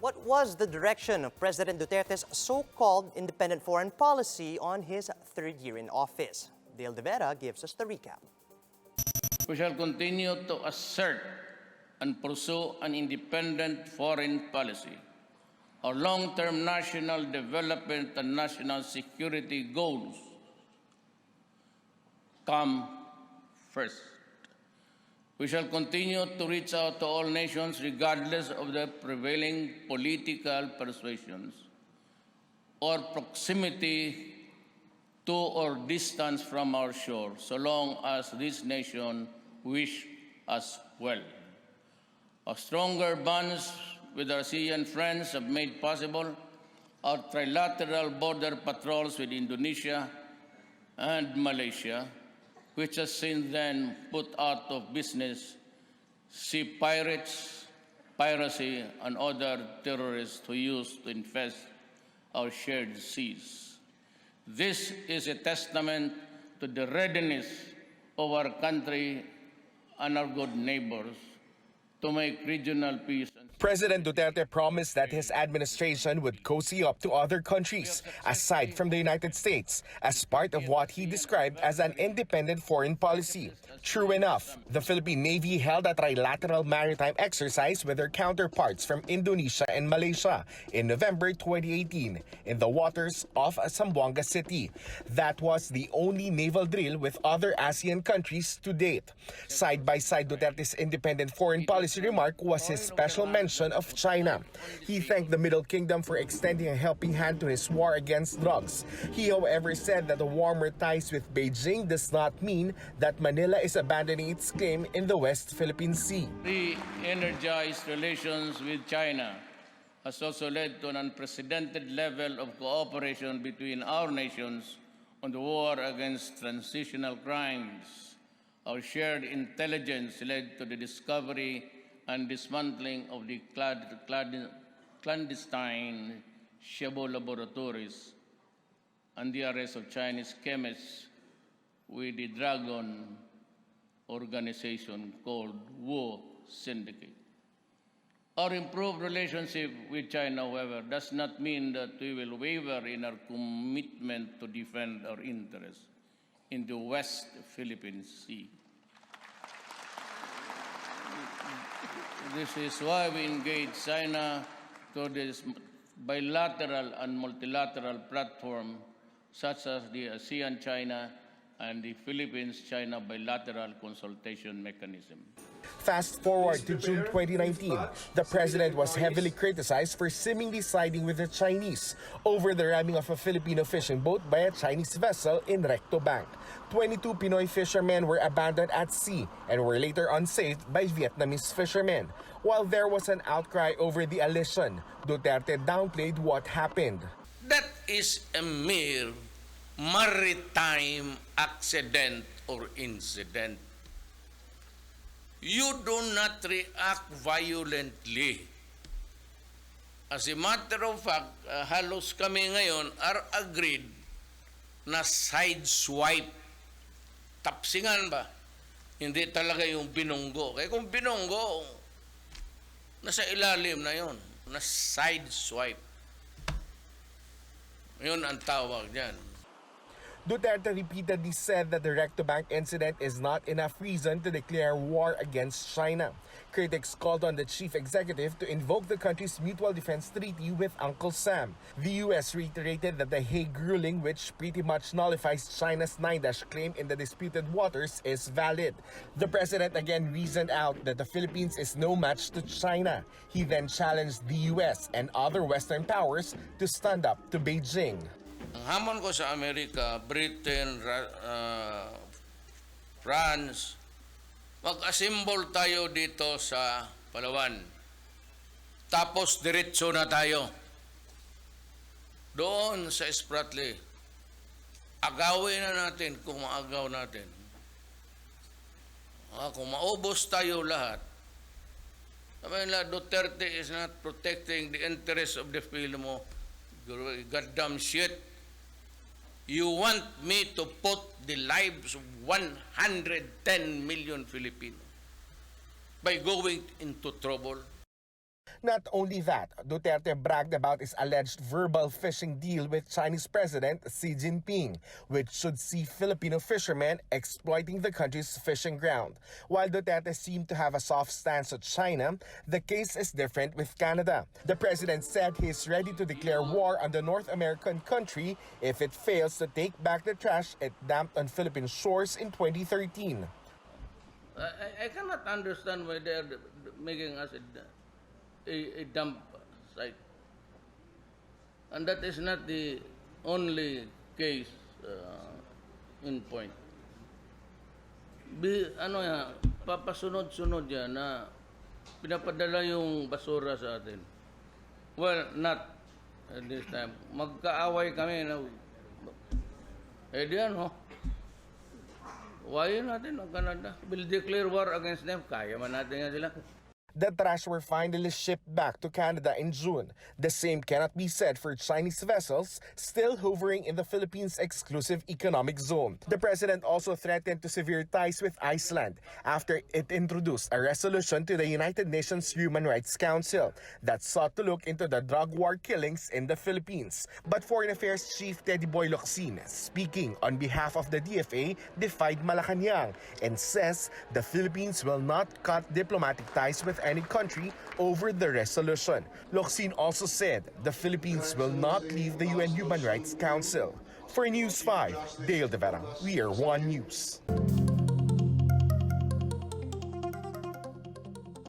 What was the direction of President Duterte's so-called independent foreign policy on his third year in office? Dale De Vera gives us the recap. We shall continue to assert and pursue an independent foreign policy. Our long-term national development and national security goals come first. We shall continue to reach out to all nations regardless of their prevailing political persuasions or proximity to or distance from our shore, so long as this nation wish us well. Our stronger bonds with our ASEAN friends have made possible our trilateral border patrols with Indonesia and Malaysia, which has since then put out of business sea pirates, piracy, and other terrorists who used to infest our shared seas. This is a testament to the readiness of our country and our good neighbors to make regional peace. President Duterte promised that his administration would cozy up to other countries, aside from the United States, as part of what he described as an independent foreign policy. True enough, the Philippine Navy held a trilateral maritime exercise with their counterparts from Indonesia and Malaysia in November 2018 in the waters of Zamboanga City. That was the only naval drill with other ASEAN countries to date. Side by side, Duterte's independent foreign policy remark was his special mention of China. He thanked the Middle Kingdom for extending a helping hand to his war against drugs. He, however, said that the warmer ties with Beijing does not mean that Manila is abandoning its claim in the West Philippine Sea. Re-energized relations with China has also led to an unprecedented level of cooperation between our nations on the war against transitional crimes. Our shared intelligence led to the discovery and dismantling of the clandestine Shabu laboratories and the arrest of Chinese chemists with the Dragon organization called Wu Syndicate. Our improved relationship with China, however, does not mean that we will waver in our commitment to defend our interests in the West Philippine Sea. This is why we engage China through this bilateral and multilateral platform, such as the ASEAN-China and the Philippines-China bilateral consultation mechanism. Fast forward to June 2019, the president was heavily criticized for seemingly siding with the Chinese over the ramming of a Filipino fishing boat by a Chinese vessel in Recto Bank. 22 Pinoy fishermen were abandoned at sea and were later unsaved by Vietnamese fishermen. While there was an outcry over the elision, Duterte downplayed what happened. That is a mere maritime accident or incident. You do not react violently. As a matter of fact, halos kami ngayon are agreed na side swipe. Tapsingan ba? Hindi talaga yung binunggo. Kaya kung binunggo, nasa ilalim na yon, na side swipe. Yun ang tawag dyan. Duterte repeatedly said that the Recto Bank incident is not enough reason to declare war against China. Critics called on the chief executive to invoke the country's mutual defense treaty with Uncle Sam. The U.S. reiterated that the Hague ruling, which pretty much nullifies China's 9- claim in the disputed waters, is valid. The president again reasoned out that the Philippines is no match to China. He then challenged the U.S. and other Western powers to stand up to Beijing. Ang hamon ko sa Amerika, Britain, France, mag-assemble tayo dito sa Palawan. Tapos diretso na tayo. Doon sa Spratly. Agawin na natin kung maagaw natin. Kung maubos tayo lahat, sabi nila, Duterte is not protecting the interests of the Filipino. Goddamn shit. You want me to put the lives of 110 million Filipinos by going into trouble? Not only that, Duterte bragged about his alleged verbal fishing deal with Chinese President Xi Jinping, which should see Filipino fishermen exploiting the country's fishing ground. While Duterte seemed to have a soft stance on China, the case is different with Canada. The president said he is ready to declare war on the North American country if it fails to take back the trash it dumped on Philippine shores in 2013. I cannot understand why they are making us a dump site. And that is not the only case in point. Papasunod-sunod yan na pinapadala yung basura sa atin. Well, not at this time. Magkaaway kami na diyan, why natin ang Canada? We'll declare war against them. Kaya man natin nga sila. The trash were finally shipped back to Canada in June. The same cannot be said for Chinese vessels still hovering in the Philippines' exclusive economic zone. The president also threatened to sever ties with Iceland after it introduced a resolution to the United Nations Human Rights Council that sought to look into the drug war killings in the Philippines. But Foreign Affairs Chief Teddy Boy Locsin, speaking on behalf of the DFA, defied Malacanang and says the Philippines will not cut diplomatic ties with any country over the resolution. Locsin also said the Philippines will not leave the UN Human Rights Council. For News 5, Dale De Vera, We Are One News.